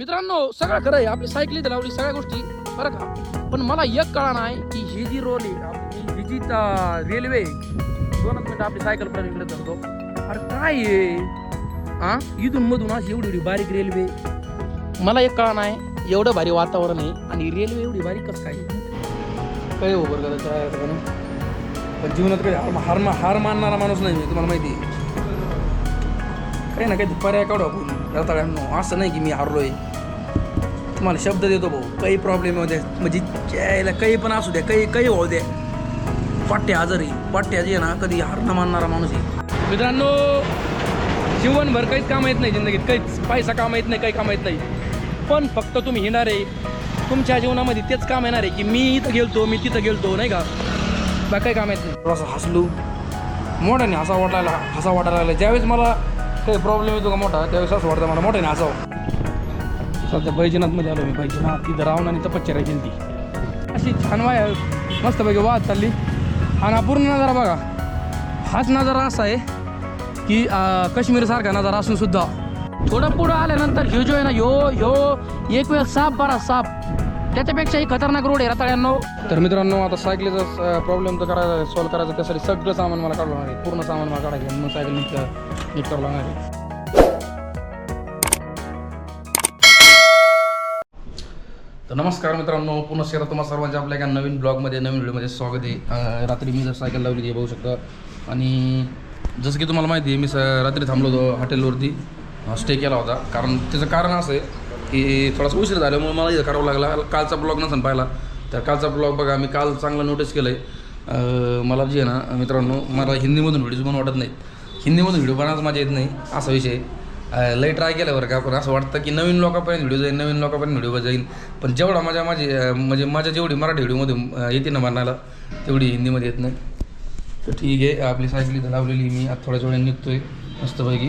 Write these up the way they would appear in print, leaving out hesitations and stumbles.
मित्रांनो सगळं खरं आहे, आपली सायकल इथं लावली सगळ्या गोष्टी बरं का, पण मला एक कळा नाही की ही जी रोल आहे ही जी रेल्वे 2 मिनिटं आपली सायकल पर्यंत इकडे धरतो. अरे काय आहे इथून मधून अशी एवढी एवढी बारीक रेल्वे, मला एक कळा नाही एवढं भारी वातावरण आहे आणि रेल्वे एवढी बारीक कसं काय हो बरं का. पण जीवनात काही हार मानणारा माणूस नाही मी, तुम्हाला माहिती आहे. काही ना काही पर्याय काढू आपण रताळ्यांनो, असं नाही की मी हारलोय. तुम्हाला शब्द देतो भाऊ, काही प्रॉब्लेम होऊ द्या, म्हणजे यायला काही पण असू द्या, काही होऊ द्या, पाट्या आजारी पाट्या जे ना कधी हार न मानणारा माणूस आहे. मित्रांनो जीवनभर काहीच काम येत नाही जिंदगीत, काहीच पैसा काम येत नाही, काही काम येत नाही, पण फक्त तुम्ही येणार आहे तुमच्या जीवनामध्ये तेच काम येणार आहे की मी इथं गेलतो, मी तिथं गेलतो, नाही का, बाकी काही काम येत नाही. असं हसलो मोठ्याने हसा वाटायला लागला. ज्यावेळेस मला काही प्रॉब्लेम येतो का मोठा, त्यावेळेस असं वाटतं मला मोठ्याने हसावं. सध्या बैजनाथमध्ये आलो मी, बैजनाथ तिथं रावणाने तपश्चर्या केली ती, अशी छान मस्तपैकी वाद चालली. आणि हा पूर्ण नजारा बघा, हाच नजारा असा आहे की काश्मीरसारखा नजारा असून सुद्धा थोडं पुढं आल्यानंतर ह्यो जो आहे ना ह्यो एक वेळ साप बरा साप, त्याच्यापेक्षाही खतरनाक रोड आहे रताळ्यांनो. तर मित्रांनो आता सायकलीचा प्रॉब्लेम तर करायचा सॉल्व्ह करायचा, त्यासाठी सगळं सामान मला काढून लागणार आहे, पूर्ण सामान मला काढायचं, मग सायकल नीट करावं लागणार आहे. तर नमस्कार मित्रांनो, पुन्हा शेअर तुम्हाला सर्वांच्या आपल्या एका नवीन ब्लॉगमध्ये नवीन व्हिडिओमध्ये स्वागत आहे. रात्री मी जर सायकल लावली आहे बघू शकता, आणि जसं की तुम्हाला माहिती आहे मी रात्री थांबलो होतो हॉटेलवरती, स्टे केला होता. कारण त्याचं कारण असं आहे की थोडासा उशीर झाल्यामुळे मला इथं करावं लागला. कालचा ब्लॉग नसेल पाहिला तर कालचा ब्लॉग बघा, मी काल चांगलं नोटीस केलं आहे. मला जे आहे ना मित्रांनो, मला हिंदीमधून व्हिडिओज बनवू वाटत नाही, हिंदीमधून व्हिडिओ बनायचं माझ्या येत नाही असा विषय. लई ट्राय केलं बरं का, पण असं वाटतं की नवीन लोकांपर्यंत व्हिडिओ जाईल, नवीन लोकांपर्यंत व्हिडिओ जाईल, पण जेवढा माझ्या जेवढी मराठी व्हिडिओमध्ये येते ना बनायला तेवढी हिंदीमध्ये येत नाही. तर ठीक आहे, आपली सायकल इथं लावलेली मी आता थोड्याच वेळाने निघतोय मस्तपैकी.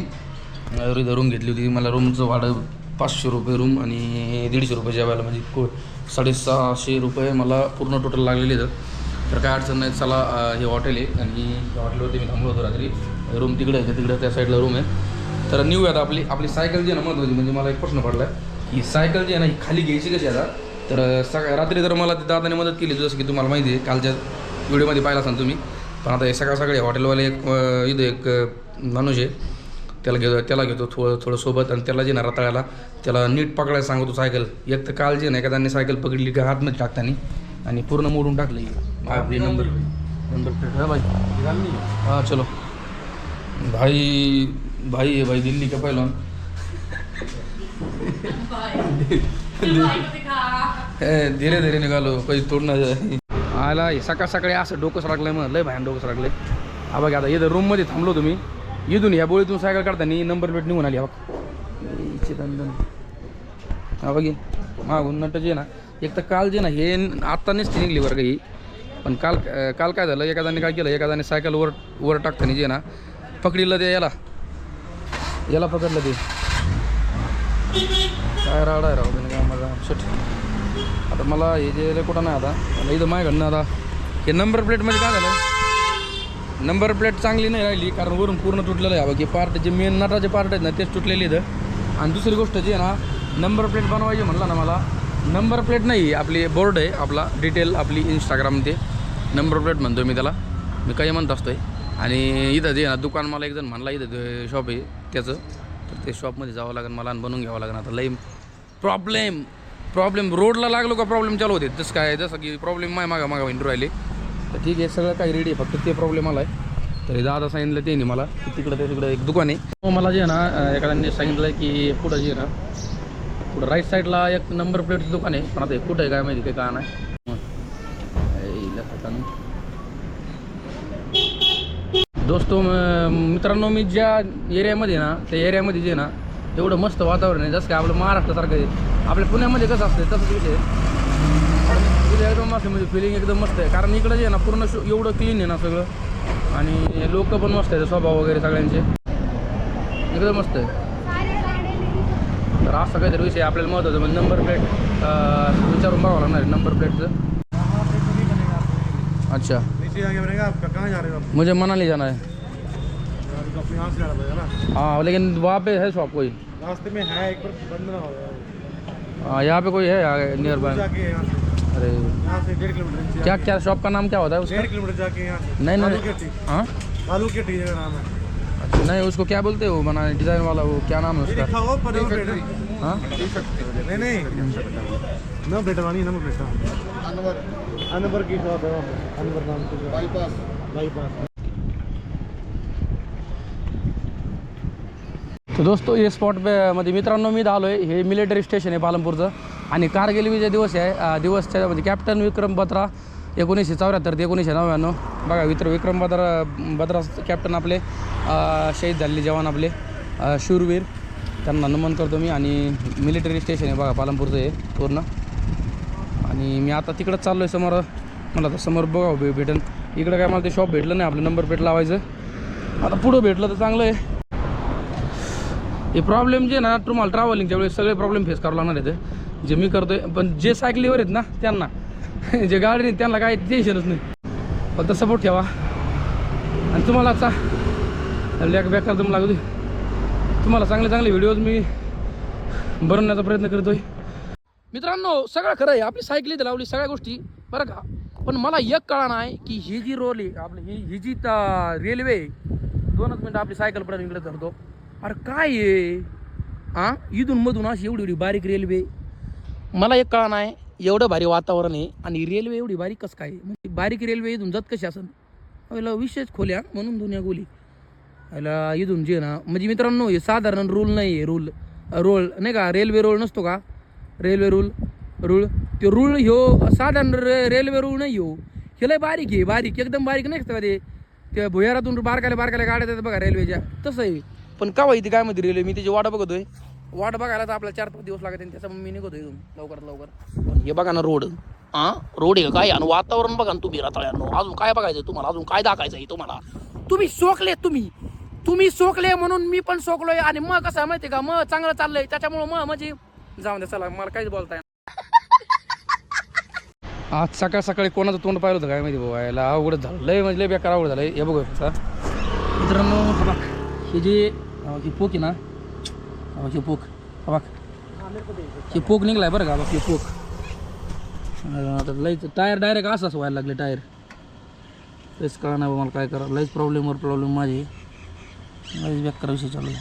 इथं रूम घेतली होती, मला रूमचं भाडं 500 रुपये रूम आणि 150 रुपये जेवायला, म्हणजे 650 रुपये मला पूर्ण टोटल लागलेले आहेत. तर काय अडचण नाही. चला हे हॉटेल आहे आणि त्या हॉटेलवरती मी थांबलो होतो रात्री. रूम तिकडे आहे, तिकडे त्या साईडला रूम आहे. तर न्यू आता आपली सायकल जी आहे ना महत्त्वाची, म्हणजे मला एक प्रश्न पडला आहे की सायकल जी आहे ना ही खाली घ्यायची कशी आता. तर रात्री तर मला दादाने मदत केली, जसं की तुम्हाला माहिती आहे कालच्या व्हिडिओमध्ये पाहिला असाल तुम्ही. पण आता हे सकाळी हॉटेलवाले इथं एक माणूस आहे, त्याला घेतो थोडं सोबत, आणि त्याला जे ना रताळ्याला त्याला नीट पकडायला सांगतो सायकल. एक तर काल जे ना एखाद्याने सायकल पकडली का हातमध्ये टाकताना आणि पूर्ण मोडून टाकलं. आपली नंबर प्लेट है भाई, हाँ चलो भाई है भाई दिल्ली का पहलवान. धीरे धीरे निघालो, काही तोडणं जाय आला. सकाळी असं डोकं सडकलंय, मग लय भयान डोकं सडकलंय. हा बघा आता इथं रूममध्ये थांबलो तुम्ही, इथून या बोळीतून सायकल काढताना नंबर प्लेट निघून आली. हा बघी मागून नट जे ना, एक तर काल जे ना हे आत्ता नसती निघली बरं काही, पण काल काय झालं, एखाद्याने काय केलं, एखाद्याने सायकल वर टाकताना जे ना पकडलं, ते याला पकडलं, ते काय राडा आहे राहू काय माझा शट. आता मला हे जे कुठं नाही, आता मला इथं माझ्याकडनं आता हे नंबर प्लेटमध्ये काय झालं, नंबर प्लेट चांगली नाही राहिली, कारण वरून पूर्ण तुटलेलं आहे. बाकी पार्ट जे मेन नटाचे पार्ट आहेत ना तेच तुटलेले इथं. आणि दुसरी गोष्ट जी आहे ना, नंबर प्लेट बनवायची म्हणलं ना, मला नंबर प्लेट नाही, आपली बोर्ड आहे आपला डिटेल, आपली इंस्टाग्राममध्ये नंबर प्लेट म्हणतो मी त्याला, मी काही म्हणत असतोय. आणि इथं जे ना दुकान मला एकजण म्हणला इथं शॉप आहे त्याचं, तर ते शॉपमध्ये जावं लागेल मला आणि बनवून घ्यावं लागेल. आता लई प्रॉब्लेम रोडला लागलो का प्रॉब्लेम चालू होते, जसं की प्रॉब्लेम मागा विंडू राहिले. तर ठीक आहे, सगळं काही रेडी आहे, फक्त ते प्रॉब्लेम आला आहे. तरी दादा सांगितलं ते नाही मला की तिकडं एक दुकान आहे. मला जे आहे ना एखाद्याने सांगितलं आहे की पुढं जे आहे ना, पुढं राईट साईडला एक नंबर प्लेटचं दुकान आहे, पण आता हे कुठं आहे काय माहिती, काही का नाही. दोस्तो मित्रांनो, मी ज्या एरियामध्ये ना त्या एरियामध्ये जे ना एवढं मस्त वातावरण आहे, जसं काय आपलं महाराष्ट्रासारखं आहे. आपल्या पुण्यामध्ये कसं असतं तसंच विषय आहे, एकदम मस्त, म्हणजे फिलिंग एकदम मस्त आहे. कारण इकडं जे आहे ना पूर्ण एवढं क्लीन आहे ना सगळं, आणि लोक पण मस्त आहेत, स्वभाव वगैरे सगळ्यांचे एकदम मस्त आहे. तर असं काहीतरी विषय आपल्याला महत्त्वाचं म्हणजे नंबर प्लेट विचारून बघावं लागणार आहे नंबर प्लेटचं. अच्छा, आपका कहाँ जा रहे हो आप? मुझे मनाली जाना है. अपने यहाँ से जाना पड़ेगा ना? हाँ, लेकिन वहाँ पे है शॉप कोई? रास्ते में है, एक बार बंद ना हो जाए. यहाँ पे कोई है नियर बाय? जाके यहाँ से अरे 1.5 किलोमीटर क्या क्या शॉप का नाम क्या होता है उसका? 1.5 किलोमीटर जाके यहाँ से नहीं आलू नहीं की टी हाँ आलू की टी का नाम है। अच्छा नहीं उसको क्या बोलते हो बना डिज़ाइन वाला वो क्या नाम है ये उसका? लिखा हो पर नंबर प्लेट हाँ नहीं नहीं नंबर प्लेट वाली नंबर प्लेट अनवर की शॉप है वहाँ पे अनवर नाम से बाईपास। तर दोस्तो हे स्पॉट मध्ये मित्रांनो मी आलो आहे. हे मिलिटरी स्टेशन आहे पालनपूरचं आणि कारगिल विजय दिवस आहे. दिवसच्या म्हणजे कॅप्टन विक्रम बत्रा 1974 ते 1999 बघा विक्रम बत्रा कॅप्टन आपले शहीद झालेले जवान आपले शूरवीर त्यांना नमन करतो मी. आणि मिलिटरी स्टेशन आहे बघा पालनपूरचं हे पूर्ण. आणि मी आता तिकडंच चाललो आहे समोर. मला तर समोर बघा भेटेन. इकडं काय मला ते शॉप भेटलं नाही आपलं नंबर प्लेट लावायचं. आता पुढं भेटलं तर चांगलं आहे. हे प्रॉब्लेम जे ना तुम्हाला ट्रॅव्हलिंगच्या वेळेस सगळे प्रॉब्लेम फेस करावं लागणार आहेत जे मी करतोय. पण जे सायकलीवर आहेत ना त्यांना जे गाडी नाही त्यांना काही टेन्शनच नाही. फक्त सपोर्ट ठेवा. आणि तुम्हाला बेकार दम लागू दे. तुम्हाला चांगले चांगले व्हिडिओज मी बनवण्याचा प्रयत्न करतोय. मित्रांनो सगळं खरं आहे. आपली सायकली तर लावली सगळ्या गोष्टी बरं का. पण मला एक कळा नाही की ही जी रोल आहे आपली ही जी रेल्वे 2 मिनिटं आपली सायकल पर्यंत इकडे धरतो. अरे काय आहे हां इथून मधून अशी एवढी बारीक रेल्वे. मला एक कळा नाही एवढं भारी वातावरण आहे आणि रेल्वे एवढी बारीक कसं काय म्हणजे बारीक रेल्वे इथून जात कशी असेल. याला विशेष खोल्या म्हणून दुनिया गोली याला इथून जे ना म्हणजे मित्रांनो हे साधारण रूल नाही आहे. रोल नाही का रेल्वे रोल नसतो का रेल्वे रूल ते रूळ ह्यो साधारण रेल्वे रूळ नाही हो. हे लय बारीक आहे बारीक एकदम बारीक नाही का ते भुयारातून बारकाल्या गाड्या येतात बघा रेल्वेच्या तसं आहे. पण का इथे काय म्हणते रेल्वे मी त्याची वाट बघतोय. वाट बघायला तर आपल्याला 4-5 दिवस लागत आणि त्याच्यामुळे मी निघतोय लवकरात लवकर. पण हे बघा ना रोड रोड आहे काय आणि वातावरण बघा ना तुम्ही रताळ्यांनो. अजून काय बघायचं तुम्हाला अजून काय दाखायचं आहे तुम्हाला. तुम्ही सोकले तुम्ही सोकले म्हणून मी पण सोकलोय. आणि मग कसं माहिती का मग चांगलं चाललंय त्याच्यामुळं मग म्हणजे जाऊन द्या चला मला काहीच बोलताय. आज सकाळी कोणाचं तोंड पाहिलं होतं काय माहिती बाबा याला अवघड झालं लय म्हणजे लय बेकार अवघड झालं. हे बघू मित्रांनो बघा हे जे हे पोक आहे ना हे पोक बघ हे पोक निघलाय बरं का बघ हे पोक. आता लईच टायर डायरेक्ट असंच व्हायला लागले टायर. तेच कळा नाही मला काय करा लईच प्रॉब्लेम माझी लईच बेकार विषय चालू आहे.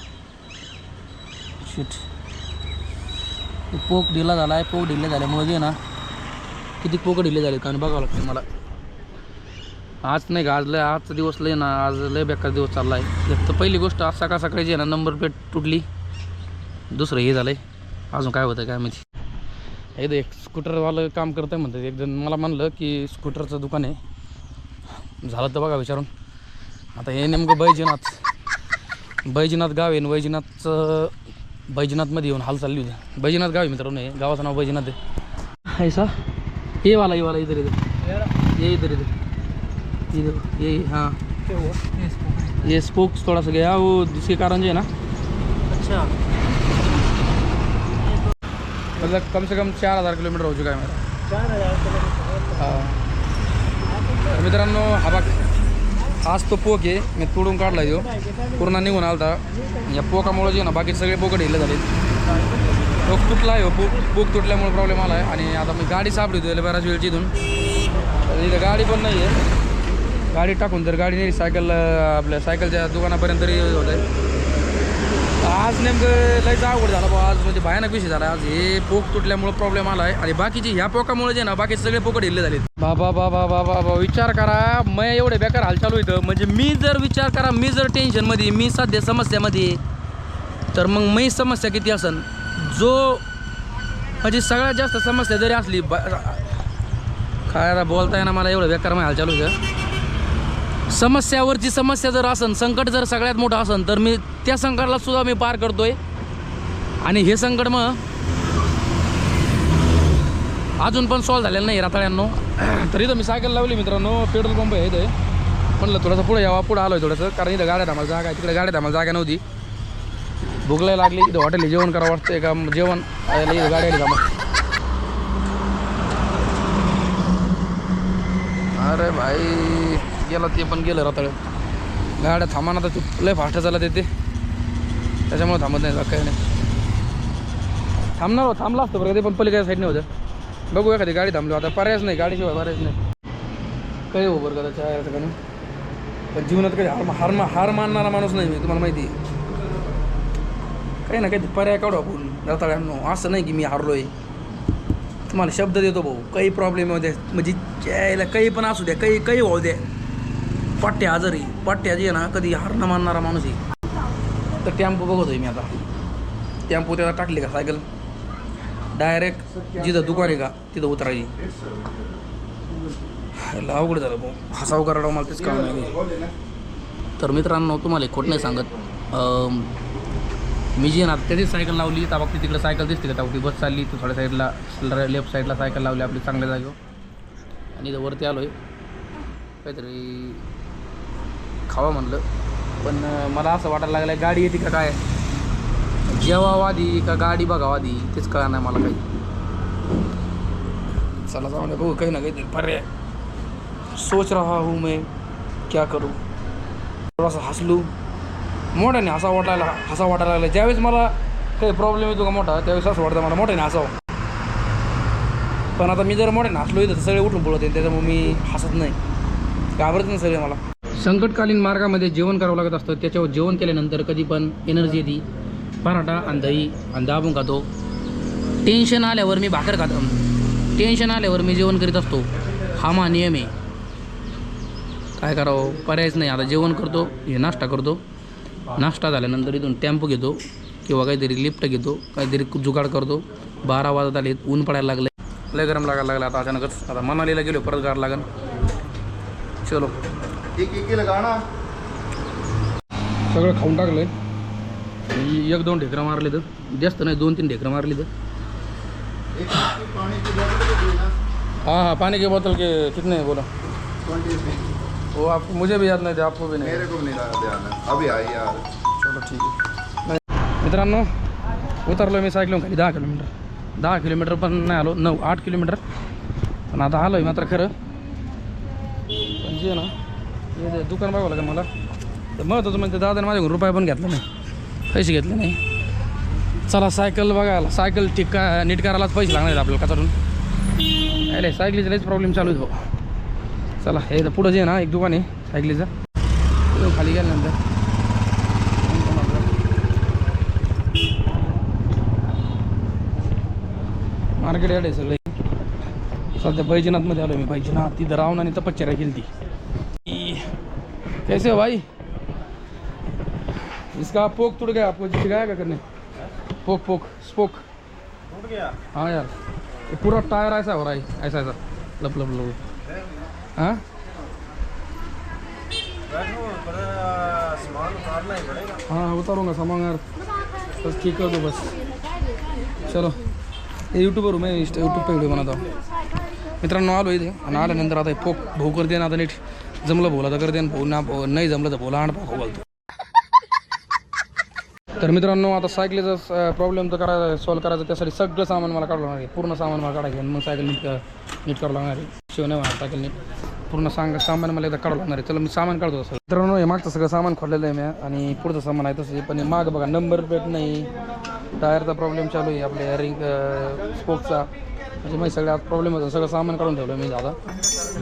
शिट पोक ढिला झाला आहे. पोक ढिले झाल्यामुळे जे ना किती पोकं ढिले झाले कारण बघावं लागतं मला. आज नाही का आजचा दिवस लय ना आज लय बेकार दिवस चालला आहे. एक तर पहिली गोष्ट आज सकाळी जी आहे ना नंबर प्लेट तुटली. दुसरं हे झालं आहे अजून काय होतं काय माहिती. हे एक स्कूटरवालं काम करतं आहे म्हणतात. एक जण मला म्हणलं की स्कूटरचं दुकान आहे झालं तर बघा विचारून. आता हे नेमकं बैजनाथ गाव आहे. बैजनाथमध्ये येऊन हाल चालली होती. बैजनाथ गाव आहे मित्रांनो. हे गावाचं नाव बैजनाथ आहे. ऐसा ये वाला इधर ये इधर ये हाँ ये स्पोक्स थोड़ा सा गया वो जिसके कारण जो है ना अच्छा मतलब कम से कम 4000 किलोमीटर हो चुका है मेरा. 4000 हाँ मित्रांनो हा बघ आज तो पोक आहे मी तोडून काढला जो पूर्ण निघून आलता. या पोकामुळे जे ना बाकी सगळे पोकं ढिले झाले. पोक तुटला आहे पोक तुटल्यामुळे प्रॉब्लेम आला आहे. आणि आता मी गाडी सापडतो बऱ्याच वेळची इथून इथं गाडी पण नाही आहे. गाडी टाकून तर गाडी नाही सायकल आपल्या सायकलच्या दुकानापर्यंत तरी होत आहे. आज नेमकं लयच अवघड झाला बा. आज म्हणजे भयानक विषय झाला. आज हे पोक तुटल्यामुळे प्रॉब्लेम आला आहे. आणि बाकीची ह्या पोकामुळे जे ना बाकी सगळे पोकं ढिल्ले झाले. बाबा विचार करा मग एवढे बेकार हाल चालू इथं. म्हणजे मी जर टेन्शनमध्ये मी सध्या समस्यामध्ये तर मग मी समस्या किती असन जो म्हणजे सगळ्यात जास्त समस्या जरी असली काय आता बोलता येणार मला एवढं बेकार मग हाल चालू इथं. समस्यावरची समस्या जर असन संकट जर सगळ्यात मोठं असन तर मी त्या संकटाला सुद्धा मी पार करतोय. आणि हे संकट मग अजून पण सॉल्व झालेलं नाही रताळ्यांनो. तर इथं मी सायकल लावली मित्रांनो. पेट्रोल पंप आहे इथे. म्हणलं थोडंसं पुढे यावं पुढं आलो आहे थोडंसं कारण इथं गाड्या आम्हाला जागा आहे. तिकडे गाड्यात आम्हाला जागा नव्हती. भूकला लागली इथं हॉटेल जेवण करावं वाटतं का जेवण इथं गाडी आली का मग. अरे भाई गेला ते पण गेलं रताळ. गाड्या थांबा ना तर लय फास्ट चालत येते त्याच्यामुळे थांबत नाही काही नाही. थांबला असतो बरं ते, पण पलीकडच्या साईडने होतं. बघू एखादी गाडी थांबलो आता, पर्यायच नाही, गाडीशिवाय पर्यायच नाही. काही हो बरं का त्या ठिकाणी, पण जीवनात काही हार मानणारा माणूस नाही मी, तुम्हाला माहिती आहे. काही ना काही पर्याय काढू आपण रताळ्यांनो. असं नाही की मी हारलोय, तुम्हाला शब्द देतो भाऊ. काही प्रॉब्लेम होऊ द्या, म्हणजे यायला काही पण असू द्या, काही होऊ द्या, पट्ट्या आजारी पट्ट्या जे ना कधी हार न मानणारा माणूस आहे. तर टेम्पो बघतोय मी आता, टेम्पो त्याला टाकली का सायकल डायरेक्ट जिथं दुकान आहे का तिथं उतरायची. अवघड झालं भाऊ, हसाव करावं मला तेच काम नाही. तर मित्रांनो तुम्हाला खोट नाही सांगत, मी जी ना त्याचीच सायकल लावली. तर बघते तिकडे सायकल दिसते का, टावटी बस चालली, तर थोड्या साईडला लेफ्ट साईडला सायकल लावली आपली चांगल्या जागेवर. आणि इथं वरती आलो आहे, काहीतरी खावा म्हणलं. पण मला असं वाटायला लागलं आहे गाडी येते का काय, जेवावादी का गाडी बघावादी तेच कळा नाही मला काही. चला जाऊ नये बघू, काही ना काहीतरी पर्याय. सोच रहा हूँ मैं क्या करूँ. थोडासा हसलू, मोठ्याने हसा वाटायला लागला. ज्यावेळेस मला काही प्रॉब्लेम येतो का मोठा, त्यावेळेस असं वाटतं मला मोठ्याने हसावं. पण आता मी जर मोठ्याने हसलो तर सगळे उठून पडत आहे, त्याच्यामुळे मी हसत नाही, घाबरत नाही सगळे मला. संकटकालीन मार्गामध्ये जेवण करावं लागत असतं. त्याच्यावर जेवण केल्यानंतर कधी पण एनर्जी येते. पराठा आणि दही आणि दाबून खातो. टेन्शन आल्यावर मी भाकर खातो, टेन्शन आल्यावर मी जेवण करीत असतो. हा मा नियम आहे, काय करावं पर्यायच नाही. आता जेवण करतो, हे नाश्ता करतो, नाश्ता झाल्यानंतर इथून टेम्पो घेतो किंवा काहीतरी लिफ्ट घेतो, काहीतरी जुगाड करतो. 12 वाजत आले, ऊन पडायला लागलं, लय गरम लागायला लागलं आता अचानकच. आता मनालीला गेलो, परत गार लागन. चलो सगळं खाऊन टाकलंय. 1-2 ढेकरं मारले, तर जास्त नाही 2-3 ढेकरं मारली. तर हाँ पानी की बोतल के कितने हैं बोला? 20 वो आप मुझे भी याद नहीं थे, आपको भी नहीं, मेरे को भी नहीं ध्यान है. अभी आई यार. चलो ठीक आहे. मित्रांनो उतरलो मी सायकलून खाली 10 किलोमीटर पण नाही आलो, 8 किलोमीटर. पण आता आलो आहे मात्र खरं. पण जे ना हे दुकान बघावं लागेल मला. तर महत्त्वाचं म्हणजे दादाने माझ्याकडून रुपये पण घेतला नाही, पैसे घेतले नाही. चला सायकल बघायला, सायकल नीट करायलाच पैसे लागणार आहेत आपल्याला कचारून. अरे सायकलीचा लईच प्रॉब्लेम चालू आहे भाऊ. चला हे तर पुढं जे ना एक दुकान आहे सायकलीचं, खाली गेल्यानंतर मार्केट यार्ड आहे सगळे. सध्या बैजनाथमध्ये आलो मी. बैजनाथ तिथं रावणाने तपश्चर्या केली थी. कैसे हो भाई, इसका पोक टूट गया, आपको सिखाया क्या करने? पोक स्पोक टूट गया. हाँ यार ये पूरा टायर ऐसा हो रहा है, ऐसा लप हाँ हाँ उतारूँगा सामान यार, बस ठीक कर दो बस. चलो ये यूट्यूबर हूँ मैं, यूट्यूब पे व्हिडिओ बनाता हूँ. मित्रांनो आलो इथे आणि आल्यानंतर आता पोक भाऊ करते ना. आता नीट जमलं बोला तर करते, भाऊ ना नाही जमलं तर बोला आणि भाऊ बोलतो. तर मित्रांनो आता सायकलीचा प्रॉब्लेम तर सॉल्व करायचा, त्यासाठी सगळं सामान मला काढलं लागणार आहे. पूर्ण सामान मला काढायचं, मग सायकल नीट करावं लागणार आहे. शिव नाही होणार सायकल नीट, पूर्ण सामान मला एकदा काढावं लागणार आहे. चला मी सामान काढतो सगळं. मित्रांनो हे मागचं सगळं सामान खोडलेलं आहे मी, आणि पुढचं सामान आहे तसं. पण माग बघा नंबर प्लेट नाही, टायरचा प्रॉब्लेम चालू आहे, आपल्या रिंग स्पोकचा, म्हणजे माझी सगळ्या प्रॉब्लेम होतं. सगळं सामान काढून ठेवलं मी. दादा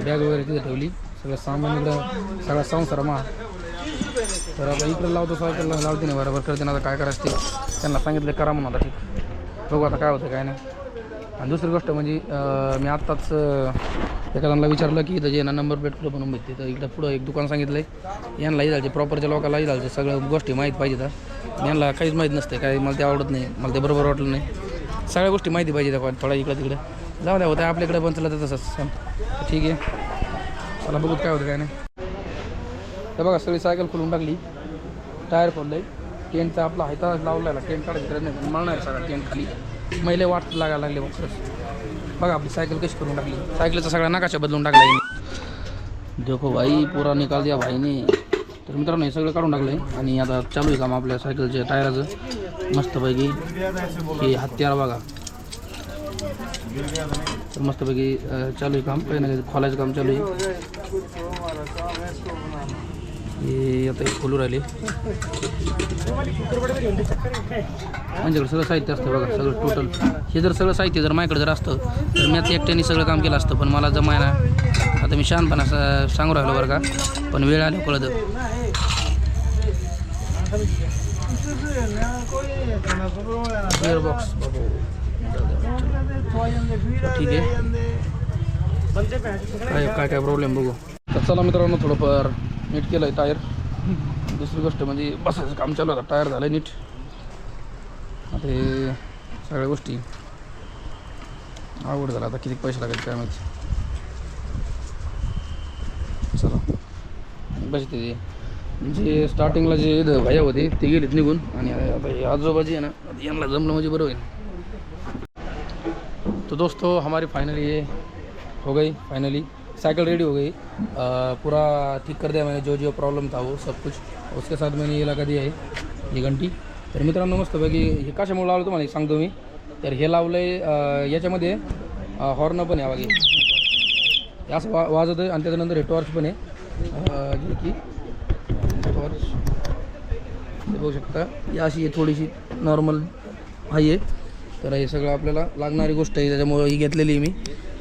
बॅग वगैरे तिथे ठेवली, सगळं सामान इकडं सगळा संसार मा. तर आता इकडं लावतो सायकलला, लावते नाही बरोबर करते ना. आता काय करायचं ते त्यांना सांगितलं करा म्हणून. आता ठीक बघू आता काय होतं काय नाही. आणि दुसरी गोष्ट म्हणजे मी आत्ताच एका जणाला विचारलं की इथं जे ना नंबर प्लेट कुठं बनवून भेटते. तर इकडं पुढं एक दुकान सांगितलं आहे, यांनाही झालं प्रॉपरच्या लोकांनाही झालं सगळ्या गोष्टी माहीत पाहिजे. तर यांना काहीच माहीत नसते, काही मला ते आवडत नाही, मला ते बरोबर वाटलं नाही. सगळ्या गोष्टी माहिती पाहिजे त्या थोडा इकडं तिकडे जाऊ द्या होत्या आपल्याकडे पण चला तर तसंच ठीक आहे. चला बघूत काय होतं काय नाही. तर बघा सगळी सायकल खोलून टाकली, टायर खोललं आहे, टेंटचा आपला हायता लावला आहे, टेंट काढायची गरज नाही, मळणार सगळा टेंट खाली. मैले वाट लागायला लागले मग खरंच. बघा आपली सायकल कशी करून टाकली, सायकलचा सगळा नकाशा बदलून टाकला आहे. देखो भाई पुरा निकाल दिया भाईने. तर मित्रांनो हे सगळं काढून टाकलं आहे आणि आता चालू आहे काम आपल्या सायकलच्या टायराचं मस्तपैकी. हे हत्यार बघा, तर मस्तपैकी चालू आहे काम, काही ना काही खोलायचं काम चालू आहे. हे आता हे खोलू राहिले. माझ्याकडे सगळं साहित्य असतं बघा, सगळं टोटल. हे जर सगळं साहित्य जर माझ्याकडे जर असतं तर मी आता एकट्याने सगळं काम केलं असतं, पण मला जमाय ना. आता मी शहाणपणा सांगू राहिलो बरं का, पण वेळ आली कळतं. बॉक्स ठीक आहे. काय काय प्रॉब्लेम बघू. तर चला मित्रांनो, थोडंफार नीट केलं आहे टायर. दुसरी गोष्ट म्हणजे बसायचं काम चालू होतं, टायर झालं नीट. आता हे सगळ्या गोष्टी आवड झाला. आता किती पैसे लागेल काय माहिती. चला बस ते जे स्टार्टिंगला जे भैया होते ते गेलेत निघून, आणि आता हे आजोबाजी आहे ना, यांना जमलं म्हणजे बरं होईल. तो दोस्तों हमारी फाइनली ये हो गई, फाइनली साइकिल रेडी हो गई. पूरा ठीक कर दिया मैंने, जो जो प्रॉब्लम था वो सब कुछ. उसके साथ मैंने ये लगा दिया है, ये घंटी. तर मित्रांनो मस्तपैकी हे कशामुळे लावलं तुम्हाला सांगतो मी. तर हे लावलं आहे याच्यामध्ये हॉर्न पण आहे बघा, हे असं वाजत आहे. आणि त्याच्यानंतर हे टॉर्च पण आहे, जे की टॉर्च बघू शकता. ही अशी आहे थोडीशी नॉर्मल आहे. तर हे सगळं आपल्याला लागणारी गोष्ट आहे, त्याच्यामुळे ही घेतलेली आहे मी.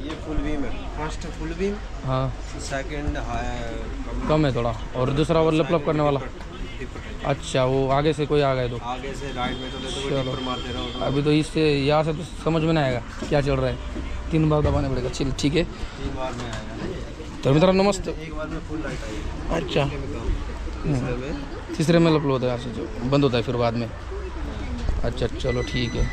ये फुल बीम है, फर्स्ट फुल बीम, हाँ सेकंड कम है थोड़ा, और दूसरा वो लप करने वाला. अच्छा, वो आगे से कोई आ गया तो आगे से राइट में तो देखो वो डिपर मार दे रहा होगा. अभी तो इससे यहाँ से तो समझ में नहीं आएगा क्या चल रहा है. 3 बार दबाने पड़ेगा. चल ठीक है. 3 बार में आएगा. तर मित्रांनो मस्त. एक बार में फुल लाइट आएगी. अच्छा, तीसरे में लपलो होता है, ऐसे जो बंद होता है फिर बाद में. अच्छा चलो ठीक आहे.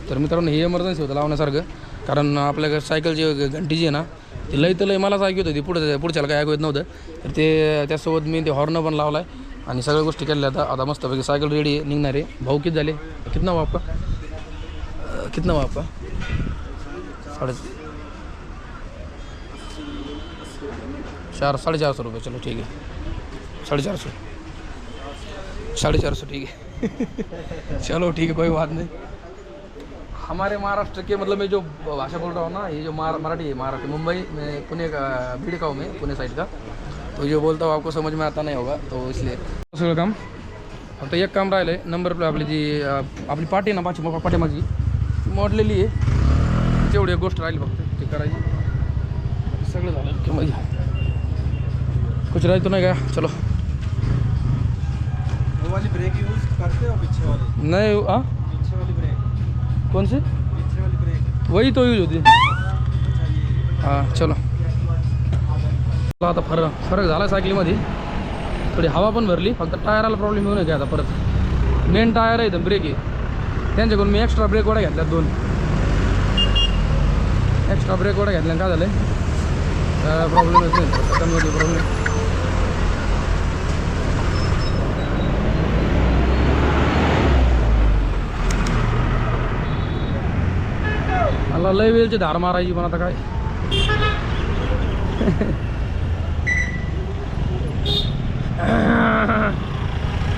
तर मित्रांनो हे इमर्जन्सी होतं लावण्यासारखं, कारण आपल्या सायकलची घंटी जी आहे ना, ती लई तर लई मलाच ऐकू होती, पुढच्याला काय ऐकू येत नव्हतं. तर ते त्यासोबत मी ते हॉर्न पण लावला आहे आणि सगळ्या गोष्टी केल्या. आता मस्तपैकी सायकल रेडी आहे, निघणार आहे. भाऊ किती झाले, कितना हुआ आपका, कितना हुआ आपका. 450 रुपये. चलो ठीक है, 450 ठीक है. चलो ठीक है, कोई बात नहीं. हमारे महाराष्ट्र के मतलब मैं जो भाषा बोल रहा हूँ ना, ये जो मराठी है, महाराष्ट्र मुंबई में, पुणे का बीड का हूँ मैं, पुणे साइड का. तो जो बोलता हूँ आपको समझ में आता नहीं होगा, तो इसलिए सगळं काम. फक्त एक काम राहिलं आहे, नंबर प्लेट आपली जी आपली पाठी आहे ना, पाठीमागची मोडलेली आहे. तेवढी एक गोष्ट राहिली फक्त ते करायची. सगळं झालं की मग कुछ राही तो नहीं गया. चलो वो वाली ब्रेक यूज करते हो पीछे वाली? नहीं. हाँ, पीछे वाली ब्रेक कौन से, पीछे वाली ब्रेक वही तो यूज होती. हाँ चलो. आता फरक झाला सायकलीमध्ये, थोडी हवा पण भरली. फक्त टायराला प्रॉब्लेम येऊ नये की आता परत. मेन टायर आहे, ब्रेक आहे. त्यांच्याकडून मी एक्स्ट्रा ब्रेक वड्या घेतल्या 2 एक्स्ट्रा ब्रेक वड्या घेतल्या. काय झालं प्रॉब्लेम येतो, कमी होती प्रॉब्लेम. मला लय वेळची धार मारायची, पण आता काय.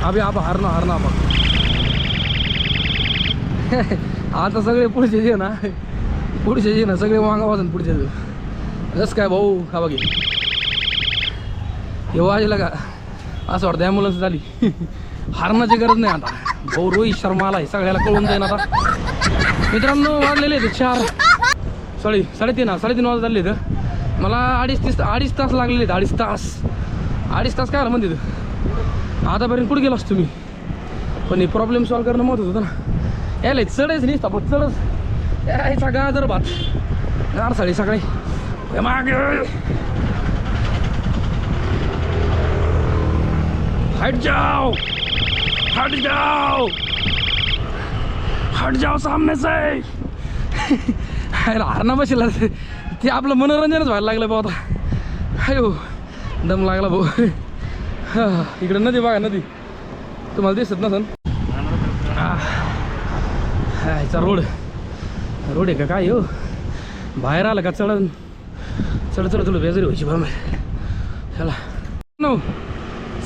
अभि आप हारना आपण. आता सगळे पुढचे जे ना सगळे मागा वाजून पुढचे. जसं काय भाऊ हा बघे हे वाजला का, असं वाटतं ॲम्ब्युलन्स झाली. हारण्याची गरज नाही आता. भाऊ रोहित शर्मा आला आहे, सगळ्याला कळून जाईन आता. मित्रांनो वाजलेले आहेत 4 3:30 वाजत झाले. तर मला अडीच तास लागलेले आहेत. अडीच तास काय आलं म्हणते. आतापर्यंत कुठे गेलास तुम्ही, पण हे प्रॉब्लेम सॉल्व्ह करणं महत्त्वाचं होतं ना. यायला चढायचं नाही, फक्त चढच यायचा गाजर भात गारसाळी सकाळी मागे. हट जाओ सामने से. हारणा बसला ते आपलं मनोरंजनच व्हायला लागलं भाऊ. आता अयो दम लागला भाऊ. इकडे नदी बघा, नदी तुम्हाला दिसत नसन. ह्याचा रोड आहे का काय हो, बाहेर आलं का चढ बेजारी व्हायची बा. चला नो,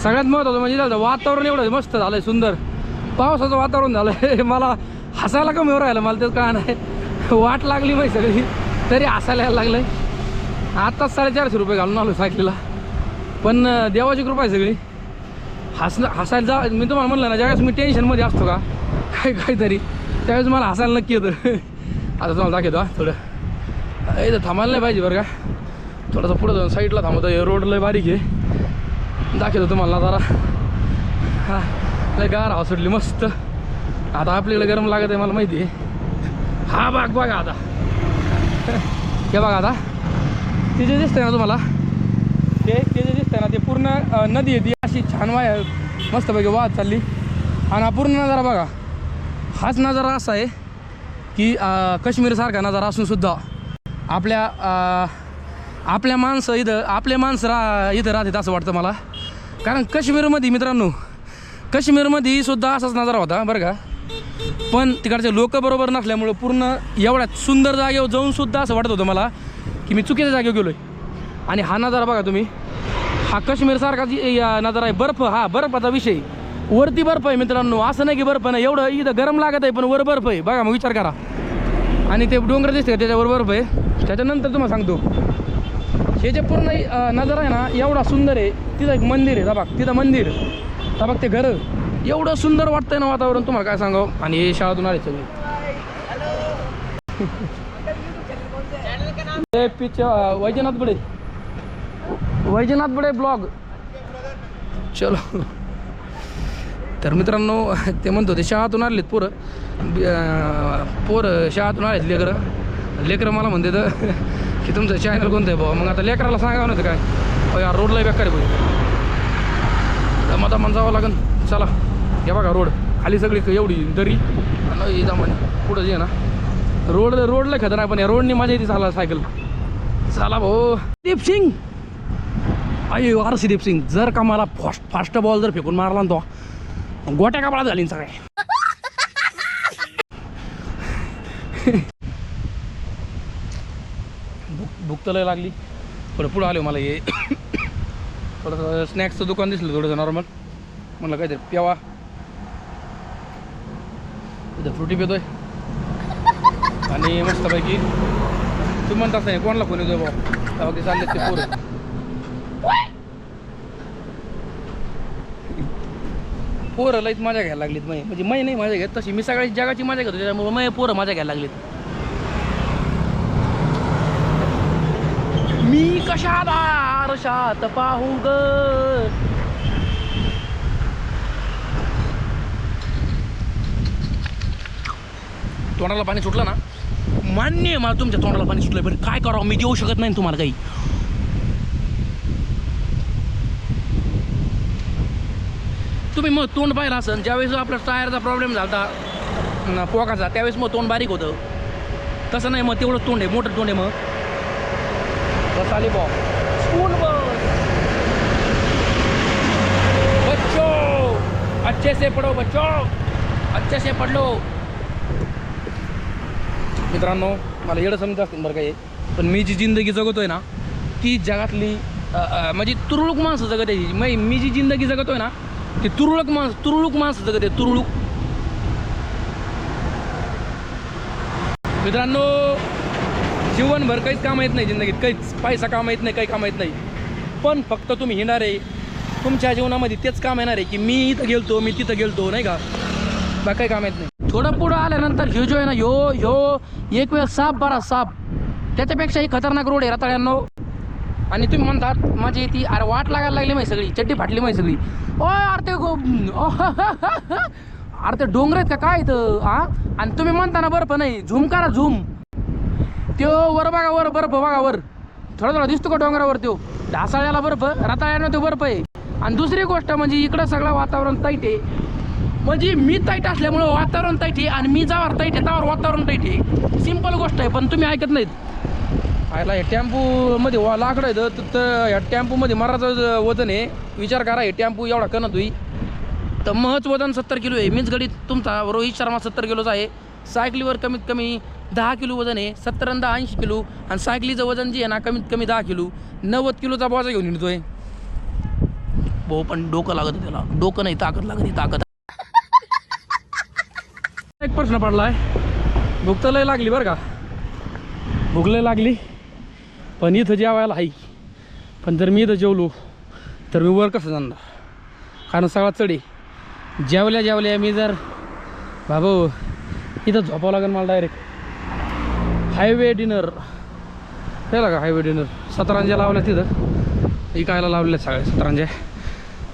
सगळ्यात महत्त्वाचं म्हणजे झालं वातावरण एवढं मस्त झालंय, सुंदर पावसाचं वातावरण झालंय. मला हसायला कमी हो राहिलं, मला तेच काय नाही. वाट लागली माहिती सगळी, तरी हसायला यायला लागलंय. आत्ताच 450 रुपये घालून आलो सायकलीला, पण देवाची कृपा आहे सगळी. हसायला जा. मी तुम्हाला म्हणलं ना, ज्यावेळेस मी टेन्शनमध्ये असतो का काहीतरी, त्यावेळेस मला हसायला नक्की येतं. आता तुम्हाला दाखवतो थोडं. इथं थांबायला नाही पाहिजे बरं का, थोडंसं पुढं जाऊन साईडला थांबवतो. हे रोड लय बारीक आहे. दाखवतो तुम्हाला जरा. हां, लय गार हवा सुटली मस्त. आता आपल्याकडे गरम लागत आहे मला माहिती आहे. हा बाग बघा आता, हे बघा आता ते जे दिसतंय ना तुम्हाला, ते जे दिसतंय ना, ते पूर्ण नदी आहे ती अशी छान मस्तपैकी वाहत चालली. आणि हा पूर्ण नजारा बघा. हाच नजारा असा आहे की काश्मीरसारखा नजारा असूनसुद्धा आपल्या माणसं इथं, आपले माणसं इथं राहतात असं वाटतं मला. कारण काश्मीरमध्ये मित्रांनो, काश्मीरमध्ये सुद्धा असाच नजारा होता बरं का. पण तिकडचे लोक बरोबर नसल्यामुळं पूर्ण एवढ्या सुंदर जागेवर जाऊनसुद्धा असं वाटत होतं मला की मी चुकीच्या जागेवर गेलो आहे. आणि हा नजारा बघा तुम्ही, हा काश्मीरसारखा नजारा आहे. बर्फ, हा बर्फाचा विषय, वरती बर्फ आहे मित्रांनो. असं नाही की बर्फ नाही, एवढं इथं गरम लागत आहे पण वर बर्फ आहे बघा. मग विचार करा. आणि ते डोंगर दिसते त्याच्यावर बर्फ आहे. त्याच्यानंतर तुम्हाला सांगतो, हे जे पूर्ण नजारा आहे ना, एवढा सुंदर आहे. तिथं एक मंदिर आहे बघ, तिथं मंदिर, बघ ते घरं, एवढं सुंदर वाटतंय ना वातावरण, तुम्हाला काय सांगावं. आणि हे शाळेतून आले सगळे. वैजनाथ बडे ब्लॉग. चलो. तर मित्रांनो, ते म्हणतो ते शाळेतून आलेत पोरं शाळेतून आलेत लेकरं मला म्हणते तर की तुमचं चॅनल कोणतं आहे भाऊ. मग आता लेकराला सांगावं नव्हतं काय, यार रोडला बेकार आहे भाऊ, मग आता जावं लागेल. चला, हे बघा रोड खाली सगळी एवढी दरी आणि पुढं जे ना रोडला खतरनाक. पण या रोडनी माझ्या इथे चालला सायकल. चला भाऊ. दीप सिंग, अयो हर्षदीप सिंग, जर का मला फास्ट बॉल जर फेकून मारला ना तो, गोट्या कापडात झाली सगळे. भूक तर लय लागली. थोडं पुढं आलो मला. हे थोडंसं स्नॅक्सचं दुकान दिसलं थोडंसं नॉर्मल. म्हणलं काहीतरी प्यावा. इथं फ्रुटी पितोय आणि मस्तपैकी. तू म्हणतात नाही कोणाला फोन येतोय भाऊ, तेव्हा ते चालले ते पोरं. पोरं लईच मजा घ्यायला लागलीत. म्हणजे नाही मजा घेत तशी, मी सगळ्या जगाची मजा घेतो, त्याच्यामुळे पोरं मजा घ्यायला लागलीत. मी कशाला आरशात पाहू ग. तोंडाला पाणी सुटलं ना, मान्य आहे मला तुमच्या तोंडाला पाणी सुटलं, पण काय करावं, मी देऊ शकत नाही तुम्हाला काही. तुम्ही मग तोंड पाहिलं असेल, ज्यावेळेस आपला टायरचा प्रॉब्लेम झाला पोकाचा, त्यावेळेस मग तोंड बारीक होतं. तसं नाही, मग तेवढंच तोंड आहे, मोठं तोंड आहे. मग बस आली बॉ स्कूल बस. बच्चो अच्छे से पढ़ो, बच्चो अच्छे से पढ़ लो. मित्रांनो, मला एवढं समजत असतं बरं काय, पण मी जी जिंदगी जगतोय ना, ती जगातली म्हणजे तुरळक माणसं जगत आहे. मी जी जिंदगी जगतोय ना, ती तुरळक माणसं जगत आहे. तुरळक. मित्रांनो, जीवनभर काहीच काम येत नाही जिंदगीत, काहीच पैसा काम येत नाही, काही काम येत नाही. पण फक्त तुम्ही येणार आहे तुमच्या जीवनामध्ये तेच काम येणार आहे की मी इथं गेलतो, मी तिथं गेलतो, नाही का, बाकी काही काम येत नाही. थोडं पुढं आल्यानंतर ह्यो जो आहे ना, ह्यो एक वेळ साप बरा साप, त्याच्यापेक्षाही खतरनाक रोड आहे रताळ्यांनो. आणि तुम्ही म्हणतात माझी ती अरे वाट लागायला लागली माहिती, सगळी चड्डी फाटली माहिती सगळी. ओय अरे ते डोंगर आहेत का काय इथं हा. आणि तुम्ही म्हणता ना बर्फ नाही, झूम करा झूम. त्यो वर बघा, वर बर्फ बघा, वर थोडा दिसतो का डोंगरावर. त्यो ढासाळ्याला बर्फ, रताळ्यानं तो बर्फ आहे. आणि दुसरी गोष्ट म्हणजे इकडं सगळं वातावरण टाईट आहे. म्हणजे मी टाईट असल्यामुळं वातावरण टाईट आहे, आणि मी जावर टाईट आहे त्यावर वातावरण टाईट आहे. सिंपल गोष्ट आहे, पण तुम्ही ऐकत नाहीत. आयला हे टेम्पूमध्ये लाकडं आहे तर ह्या टेम्पूमध्ये मराचं वजन आहे. विचार करा, हे टेम्पू एवढा कणत होई तर महच वजन 70 किलो आहे. मीच गडीत तुमचा रोहित शर्मा 70 किलोचा आहे. सायकलीवर कमीत कमी 10 किलो वजन आहे. 70 आणि 10 80 किलो. आणि सायकलीचं वजन जे आहे ना, कमीत कमी 10 किलो. 90 किलोचा बोजा घेऊन येतोय भाऊ. पण डोकं लागत त्याला, डोकं नाही ताकद लागत, ताकद. एक प्रश्न पडलाय, भूक तर लय लागली बरं का, भूक लय लागली. पण इथं जेवायला आहे, पण जर मी इथं जेवलो तर मी वर कसं जाणार. कारण सगळा चढी जेवल्या जेवल्या मी जर बाबू इथं झोपावं लागेल मला डायरेक्ट. हायवे डिनर कळलं का? हायवे डिनर सतरांज्या लावल्या तिथं इकायला लावलेल्या सगळ्या सतरांज्या.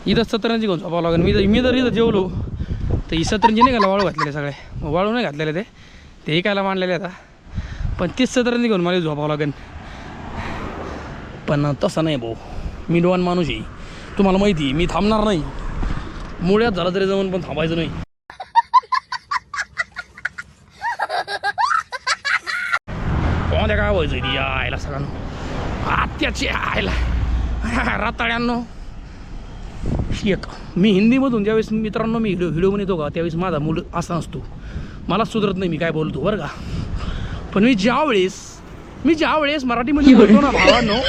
इथं सतरंजी घेऊन झोपावं लागेल. मी जर इथं जेवलो तर ही सतरंजी नाही का वाळू घातलेले सगळे, वाळू नाही घातलेले ते इकायला मांडलेले आता. पण तीच सतरंजी घेऊन मला झोपावं लागेल. पण तसं नाही भाऊ, मी डोन माणूस आहे, तुम्हाला माहिती आहे. मी थांबणार नाही, मुळ्यात झालं तरी जाऊन पण थांबायचं नाही. कोणत्या काय व्हायचं ती यायला सगळ्यांना आत्याची यायला राताळ्यांनो. एक मी हिंदीमधून ज्यावेळेस मित्रांनो मी व्हिडिओ बनवतो का त्यावेळेस माझा मूड असा नसतो, मला सुधरत नाही मी काय बोलतो बरं का. पण मी ज्यावेळेस मराठीमध्ये बोलतो ना भावांनो,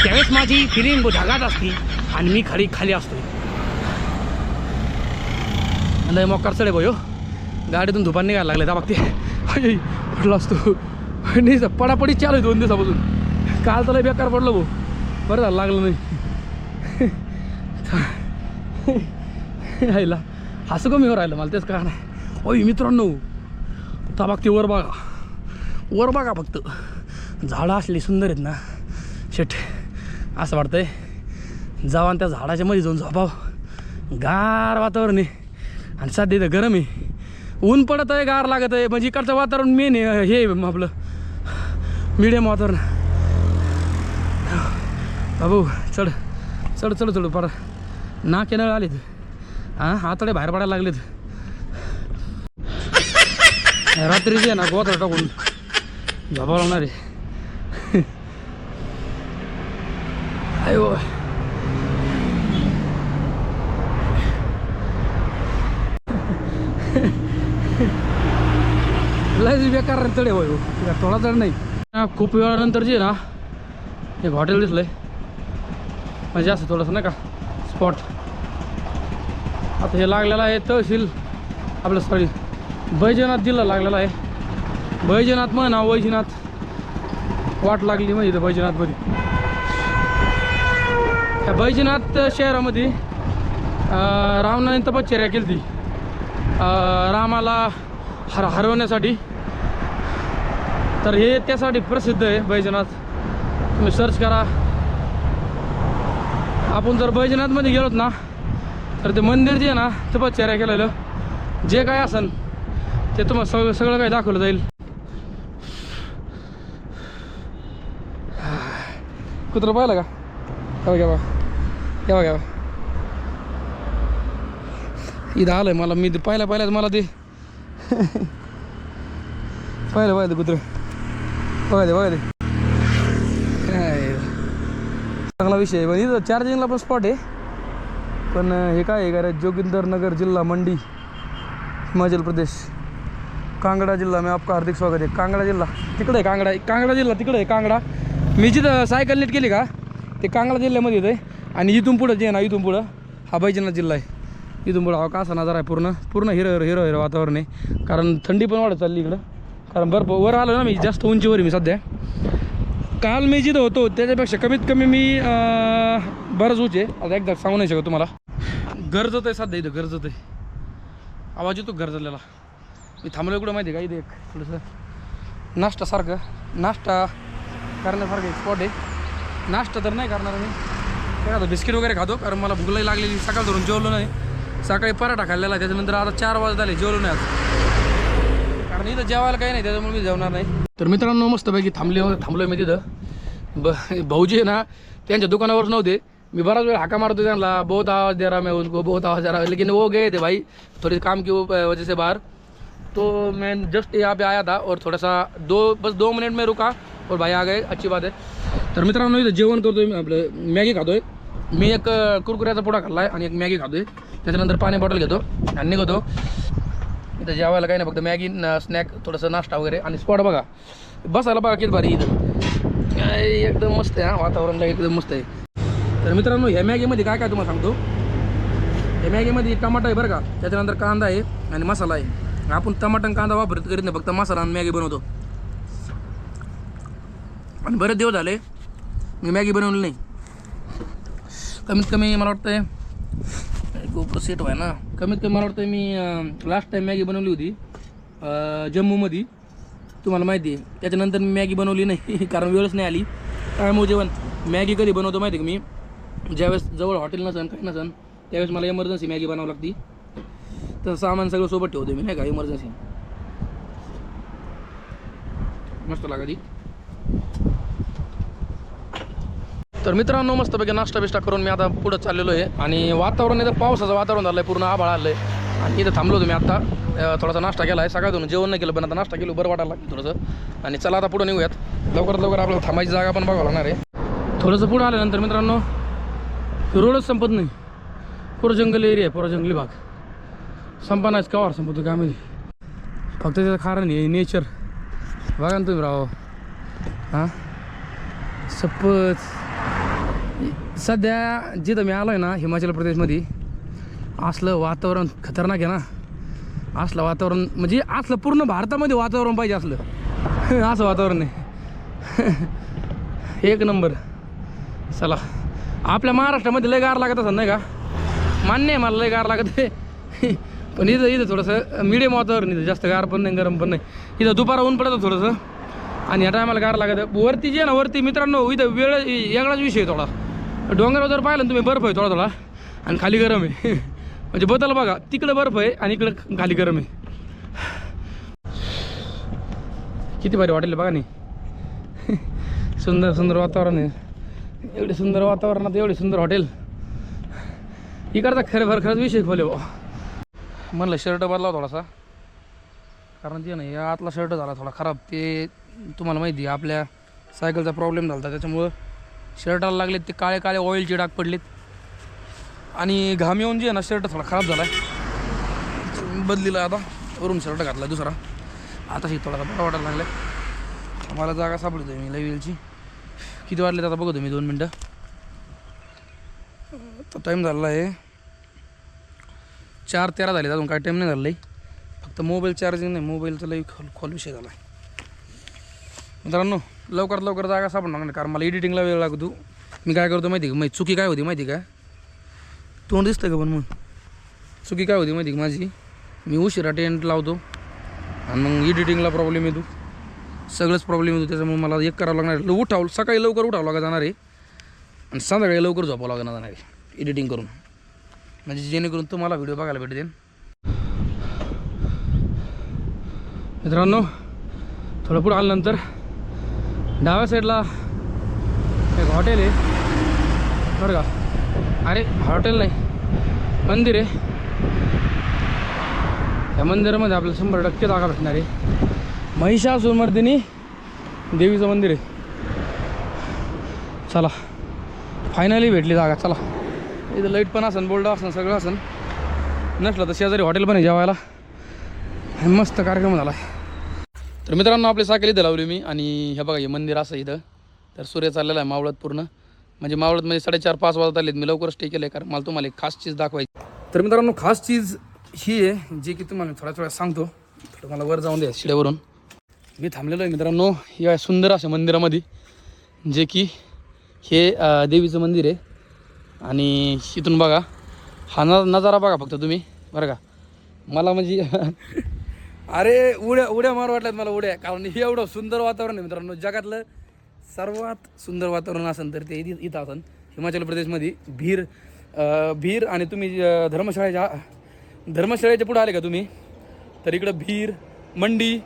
त्यावेळेस माझी फिलिंग ढगात असते आणि मी खाली असतो. लय मोकार चढे भाऊ, गाडीतून धुपान निघायला लागले त्या बघते पडला असतो. नाही पडापडी चालू आहे 2 दिवसापासून. काल तर बेकार पडलं भाऊ, बरं झालं लागलं नाही. राहिला हसं कमी राहिलं मला, तेच का नाही. ओय मित्रांनो ता बघते वर बघा फक्त झाडं असली सुंदर आहेत ना शेट, असं वाटतंय जाऊन त्या झाडाच्या मध्ये जाऊन झोपावं. गार वातावरण आहे आणि सध्या इथं गरम आहे, ऊन पडत आहे, गार लागत आहे. म्हणजे इकडचं वातावरण मेन आहे, हे आपलं मिडियम वातावरण. बाबू चढ चढ चढ चढ पर नाके नळ आलेत, आतडे बाहेर पडायला लागलेत. रात्रीचे ना गोत्र टाकून झोपावं लागणार आहे. अयो लयच बेकार चढ आहे थोडा चढ नाही. खूप वेळानंतर जे ना एक हॉटेल दिसलंय, म्हणजे असं थोडंसं नाही का स्पॉट. आता हे लागलेलं आहे तहसील आपलं सॉरी बैजनाथ जिल्हा लागलेला आहे. बैजनाथ म्हणा वैजनाथ वाट लागली म्हणजे इथं बैजनाथमध्ये. ह्या बैजनाथ शहरामध्ये रावणाने तपश्चर्या केली ती रामाला हरवण्यासाठी. तर हे त्यासाठी प्रसिद्ध आहे बैजनाथ. तुम्ही सर्च करा. आपण जर बैजनाथमध्ये गेलोत ना तर ते मंदिर जे आहे ना तपश्चर्या केलेलं जे काय असेल ते तुम्हाला सगळं काही दाखवलं जाईल. कुत्रं पाहिलं का? घ्यावा इथं आलंय मला. मी पाहिलं मला ते पाहिलं कुत्रं बघा ते चांगला विषय आहे. पण इथं चार्जिंगला पण स्पॉट आहे. पण हे काय आहे का जोगिंदरनगर जिल्हा मंडी हिमाचल प्रदेश, कांगड़ा जिल्हा में आपका हार्दिक स्वागत आहे. कांगड़ा जिल्हा तिकडे आहे, कांगड़ा जिल्हा तिकडे आहे. कांगड़ा मी जिथं सायकल नीट केली का ते कांगड़ा जिल्ह्यामध्ये येतं आहे. आणि इथून पुढं जे आहे ना इथून पुढं हा बैजनाथ जिल्हा आहे. इथून पुढं हा कसा नजारा आहे पूर्ण हिरं वातावरण आहे. कारण थंडी पण वाढत चालली इकडं, कारण बर्फ वर आलं ना मी जास्त उंचीवर आहे मी सध्या. काल मी जिथं होतो त्याच्यापेक्षा कमीत कमी मी बरंच उंच आहे. आता एकदा सांगू नाही शकत तुम्हाला. गरजत आहे सध्या इथं, गरजत आहे. आवाज येतो गरजलेला. मी थांबलो इकडं माहिती आहे का, इथे एक थोडंसं नाश्ता करण्यासारखं एक स्पॉट आहे. नाश्ता तर नाही करणार मी, काय आता बिस्किट वगैरे खातो, कारण मला भूक लागलेली. सकाळ धरून जेवलो नाही, सकाळी पराठा खाल्लेला, त्याच्यानंतर आता 4 वाजत आले जेवलो नाही आज, कारण इथं जेवायला काही नाही त्याच्यामुळे मी जेवणार नाही. तर मित्रांनो मस्तपैकी थांबलोय मी तिथं. भाऊजी ना त्यांच्या दुकानावर नव्हते. मी बराच वेळ हाका मारतो त्यांना, बहुत आवाज दे रहा मैं उनको, बहुत आवाज दे रहा, लेकिन वो गए थे भाई थोड़ी काम की वजह से बाहर. तो मैं जस्ट यहाँ पे आया था और थोड़ा सा 2 मिनट में रुका और भाई आ गए, अच्छी बात है. तर मित्रांनो इथं जेवण करतोय मी, आपलं मॅगी खातोय मी. एक कुरकुऱ्याचा पुडा खाल्ला आहे आणि एक मॅगी खातोय. त्याच्यानंतर पाणी बॉटल घेतो आणि निघतो. इथं जेवायला काही नाही, फक्त मॅगी स्नॅक थोडंसं नाश्ता वगैरे. आणि स्पॉट बघा, बसायला बघा किती भारी इथं, एकदम मस्त आहे. वातावरण एकदम मस्त आहे. तर मित्रांनो ह्या मॅगीमध्ये काय काय तुम्हाला सांगतो. ह्या मॅगीमध्ये टमाटा आहे बरं का, त्याच्यानंतर कांदा आहे आणि मसाला आहे. आपण टमाटा कांदा वापरत करीत नाही, फक्त मसाला आणि मॅगी बनवतो. आणि बरेच दिवस झाले मी मॅगी बनवली नाही. कमीत कमी मला वाटतं गोप्रो सेट व्हाय ना कमीत कमी मला वाटतं मी लास्ट टाइम मॅगी बनवली होती जम्मूमध्ये तुम्हाला माहिती आहे. त्याच्यानंतर मी मॅगी बनवली नाही कारण वेळच नाही आली. त्यामुळे जेवण मॅगी कधी बनवतो माहिती आहे का मी ज्यावेळेस जवळ हॉटेल नसन काही नसन त्यावेळेस मला इमर्जन्सी मॅगी बनावं लागती. तर सामान सगळं सोबत ठेवतो मी नाही का इमर्जन्सी. मस्त लागती. तर मित्रांनो मस्तपैकी नाश्ता बिष्टा करून मी आता पुढं चाललेलो आहे आणि वातावरण इथं पावसाचं वातावरण झालं आहे पूर्ण आभाळ आलं आहे आणि इथं थांबलो होतो मी आत्ता थोडासा नाश्ता केला आहे. सकाळतून जेवण नाही केलं पण आता नाश्ता केलो बरं वाटायला लागतं थोडंसं. आणि चला आता पुढं निघूयात लवकरात लवकर आपल्याला थांबायची जागा पण बघावं लागणार आहे. थोडंसं पुढं आल्यानंतर मित्रांनो रोडच संपत नाही. पुरं जंगल एरिया आहे पुरा जंगली भाग संपणाच कवर संपतो काय माहिती. फक्त त्याचं कारण आहे नेचर बघा ना तुम्ही राव. हां सपत सध्या जिथं मी आलो आहे ना हिमाचल प्रदेशमध्ये असलं वातावरण खतरनाक आहे ना. असलं वातावरण म्हणजे असलं पूर्ण भारतामध्ये वातावरण पाहिजे असलं असं वातावरण आहे एक नंबर. चला आपल्या महाराष्ट्रामध्ये लय गार लागत असं नाही का मान्य आहे मला लय गार लागत आहे पण इथं थोडंसं मिडियम वातावरण इथं जास्त गार पण नाही गरम पण नाही. इथं दुपारा ऊन पडतं थोडंसं आणि ह्या टायमाला गार लागत. वरती जे ना वरती मित्रांनो इथं वेळ वेगळाच विषय आहे. थोडा डोंगरावर जर पाहिलं ना तुम्ही बर्फ आहे थोडा थोडा आणि खाली गरम आहे म्हणजे बदल बघा तिकडं बर्फ आहे आणि इकडं खाली गरम आहे. किती भारी वाटेल बघा नाही सुंदर सुंदर वातावरण आहे. एवढे सुंदर वातावरणात एवढे सुंदर हॉटेल इकडचा खरंच विषय खोले बा. म्हणलं शर्ट बदलाव थोडासा कारण ते नाही आतला शर्ट झाला थोडा खराब. ते तुम्हाला माहिती आहे आपल्या सायकलचा प्रॉब्लेम झाला त्याच्यामुळं शर्टाला लागलेत ते काळे काळे ऑइलचे डाग पडलेत आणि घाम येऊन जे आहे ना शर्ट थोडा खराब झाला आहे. बदलीला आता वरून शर्ट घातला दुसरा. आता ही थोडासा बरा वाटायला लागला. मला जागा सापडतो मी लईवेलची. किती वाजलेत आता बघतो मी 2 मिनटं. तर टाईम झाला आहे 4:13 झाले. अजून काय टाईम नाही झाला आहे. फक्त मोबाईल चार्जिंग नाही मोबाईलचा लई खोल विषय झाला आहे मित्रांनो. लवकरात लवकर जागा सापडणार नाही कारण मला एडिटिंगला वेळ लागतो. मी काय करतो माहिती का माझी चुकी काय होती माहिती का तोंड दिसतं का पण मग चुकी काय होती माहिती का माझी मी उशिरा टेंट लावतो आणि मग एडिटिंगला प्रॉब्लेम येतो. सगळंच प्रॉब्लेम येतो. त्याच्यामुळे मला एक करावं लागणार आहे. सकाळी लवकर उठावं लागत जाणार आहे आणि संध्याकाळी लवकर झोपावं लागणार जाणार आहे एडिटिंग करून म्हणजे जेणेकरून तुम्हाला व्हिडिओ बघायला भेटेल. मित्रांनो थोडं पुढं आल्यानंतर डाव्या साईडला एक हॉटेल आहे बरं का. अरे हॉटेल नाही मंदिर आहे. या मंदिरामध्ये आपल्याला 100% जागा भेटणार आहे. महिषासुरमर्दिनी देवीचं मंदिर आहे. चला फायनली भेटली जागा. चला इथं लाईट पण असन बोर्ड असन सगळं असन नसलं तर शेजारी हॉटेल पण आहे जेवायला. मस्त कार्यक्रम झाला आहे. तर मित्रांनो आपली सायकल इथं लावली मी आणि हे बघा हे मंदिर असं इथं. तर सूर्य चाललेला आहे मावळत पूर्ण म्हणजे मावळतमध्ये 4:30-5 वाजत आलेत. मी लवकर स्टे केलं आहे कारण मला तुम्हाला एक खास चीज दाखवायची. तर मित्रांनो खास चीज ही आहे जी की तुम्हाला थोड्या सांगतो. थोडं मला वर जाऊन द्या शिड्यावरून. मी थांबलेलो आहे मित्रांनो या सुंदर अशा मंदिरामध्ये जे की हे देवीचं मंदिर आहे. आणि इथून बघा हा नजारा बघा फक्त तुम्ही बरं का. मला म्हणजे अरे उड्या मार वाटल्यात मला उड्या कारण हे एवढं सुंदर वातावरण आहे मित्रांनो. जगातलं सर्वात सुंदर वातावरण असेल तर ते इथं असेल हिमाचल प्रदेशमध्ये भीर आणि तुम्ही धर्मशाळेच्या पुढे आले का तुम्ही तर इकडं भीर मंडी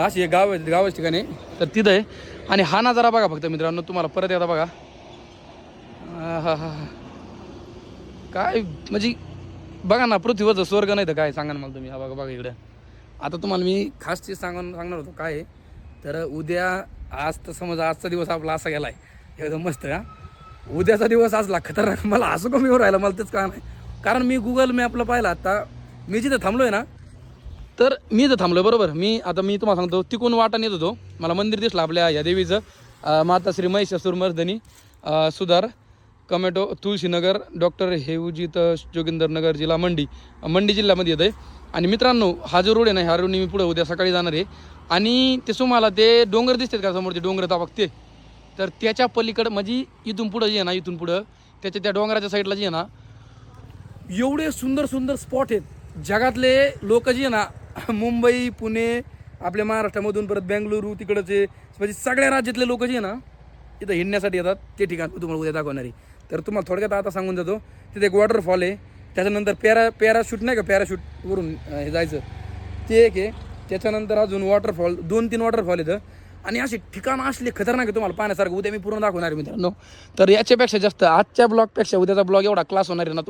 अशी गावाच्या ठिकाणी तर तिथं आहे. आणि हा नजारा बघा फक्त मित्रांनो तुम्हाला परत एकदा बघा. हा काय म्हणजे बघा ना पृथ्वीवरचं स्वर्ग नाही तर काय सांगा ना मला तुम्ही. हा बघा इकडं. आता तुम्हाला मी खास चीज सांगणार होतो काय आहे तर उद्या आज तर समजा आजचा दिवस आपला असा गेला आहे एकदम मस्त. हा उद्याचा दिवस असला खतरनाक. मला असं कमी राहिलं मला तेच का नाही कारण मी गुगल मॅपला पाहिलं आता मी जिथं थांबलो आहे ना तर मी इथं थांबलो बरोबर. मी तुम्हाला सांगतो तिकून वाटाने येत होतो मला मंदिर दिसलं आपल्या या देवीचं माता श्री महिषासुरमर्दिनी सुधार कमेटो तुळशीनगर डॉक्टर हेवजीत जोगिंदरनगर जिल्हा मंडी जिल्ह्यामध्ये येतं आहे. आणि मित्रांनो हा जो रोड आहे ना ह्या रोडने मी पुढे उद्या सकाळी जाणार आहे. आणि ते तुम्हाला ते डोंगर दिसतात का समोर ते डोंगर बघते तर त्याच्या पलीकडं म्हणजे इथून पुढं जे आहे ना इथून पुढं त्याच्या त्या डोंगराच्या साईडला जे आहे ना एवढे सुंदर सुंदर स्पॉट आहेत. जगातले लोक जे आहे ना, मुंबई पुणे आपल्या महाराष्ट्रामधून परत बेंगलुरू तिकडचे म्हणजे सगळ्या राज्यातले लोक जे आहे ना इथं हिंडण्यासाठी येतात. ते ठिकाण मी तुम्हाला उद्या दाखवणार आहे. तर तुम्हाला थोडक्यात आता सांगून जातो. तिथे एक वॉटरफॉल आहे, त्याच्यानंतर पॅराशूट नाही का, पॅराशूटवरून हे जायचं ते एक आहे. त्याच्यानंतर अजून वॉटरफॉल 2-3 वॉटरफॉल येतं आणि असे ठिकाणं असले खतरनाक आहे तुम्हाला पाहण्यासारखं. उद्या मी पूर्ण दाखवणार आहे मित्रांनो. तर याच्यापेक्षा जास्त आजच्या ब्लॉगपेक्षा उद्याचा ब्लॉग एवढा क्लास होणार आहे ना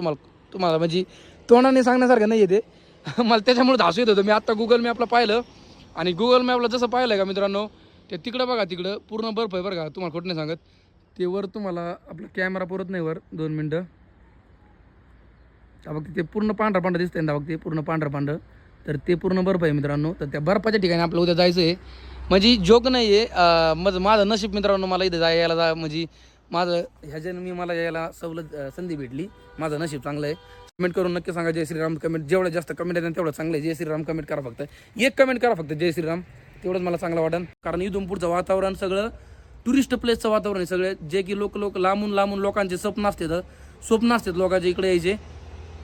तुम्हाला म्हणजे तोंडाने सांगण्यासारखं नाही आहे ते. मला त्याच्यामुळे हसू येत होतं. मी आत्ता गुगल मॅपला पाहिलं आणि गुगल मॅपला जसं पाहिलं का मित्रांनो, ते तिकडं बघा, तिकडं पूर्ण बर्फ आहे बरं का, तुम्हाला खोटं नाही सांगत. ते वर तुम्हाला आपला कॅमेरा पुरत नाही वर 2 मिनटं. बघ ते पूर्ण पांढरं दिसतंय ना, बघ ते पूर्ण पांढरं. तर ते पूर्ण बर्फ आहे मित्रांनो. तर त्या बर्फाच्या ठिकाणी आपलं उद्या जायचं आहे. म्हणजे जोक नाही आहे, माझं नशीब मित्रांनो, मला इथं यायला म्हणजे माझं ह्याच्यानं मला यायला संधी भेटली. माझं नशीब चांगलं आहे. कमेंट करून नक्की सांगा जय श्रीराम. कमेंट जेवढं जास्त कमेंट आहे तेवढं चांगलं आहे. जय श्रीराम कमेंट करा फक्त, एक कमेंट करा फक्त जय श्रीराम, तेवढंच मला चांगलं वाटेल. कारण इथून पुढचं वातावरण सगळं टुरिस्ट प्लेसचं वातावरण आहे सगळे, जे की लोक लांबून लोकांचे स्वप्न असतात लोकांचे इकडे यायचे.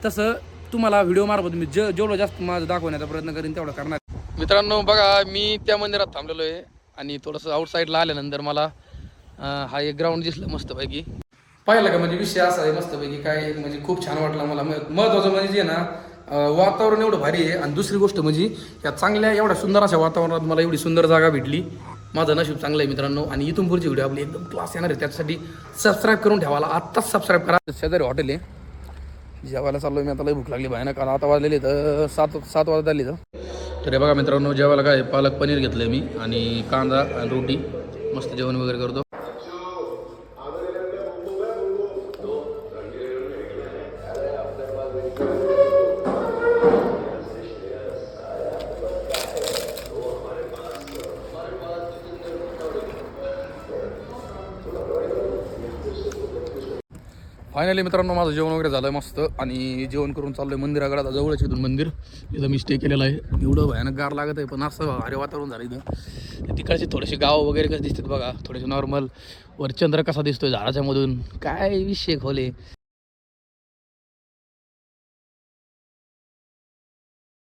तसं तुम्हाला व्हिडिओ मार्फत मी जेवढं जास्त माझं दाखवण्याचा प्रयत्न करीन तेवढं करणार. मित्रांनो बघा, मी त्या मंदिरात थांबलेलो आहे आणि थोडंसं आउटसाईडला आल्यानंतर मला हा एक ग्राउंड दिसलं मस्तपैकी. पाहिलं का, म्हणजे विषय असा आहे मस्तपैकी काय, म्हणजे खूप छान वाटलं मला. महत्त्वाचं म्हणजे जे ना वातावरण एवढं भारी आहे आणि दुसरी गोष्ट म्हणजे या चांगल्या एवढ्या सुंदर अशा वातावरणात मला एवढी सुंदर जागा भेटली. माझं नशीब चांगलं आहे मित्रांनो. आणि इथून पुढची व्हिडिओ आपली एकदम क्लास येणार आहे. त्याच्यासाठी सबस्क्राईब करून ठेवायला, आत्ताच सबस्क्राईब करा. शेजारी हॉटेल आहे, जेवायला चाललो मी. आता लई भूक लागली भयानक, कारण आता वाजलेली तर 7 वाजता आली. तर हे बघा मित्रांनो, जेवायला काय पालक पनीर घेतलं मी आणि कांदा आणि रोटी, मस्त जेवण वगैरे करतो. फायनली मित्रांनो माझं जेवण वगैरे झालं मस्त आणि जेवण करून चाललोय मंदिराकडे. आता जवळच इथून मंदिर, इथं मी स्टे केलेलं आहे. एवढं भयानक गार लागत आहे, पण असं भारी वातावरण झालं इथं. तिकडचे थोडेसे गाव वगैरे कसे दिसतात बघा, थोडेसे नॉर्मल. वर चंद्र कसा दिसतोय झाडाच्या मधून, काय विषय खोले.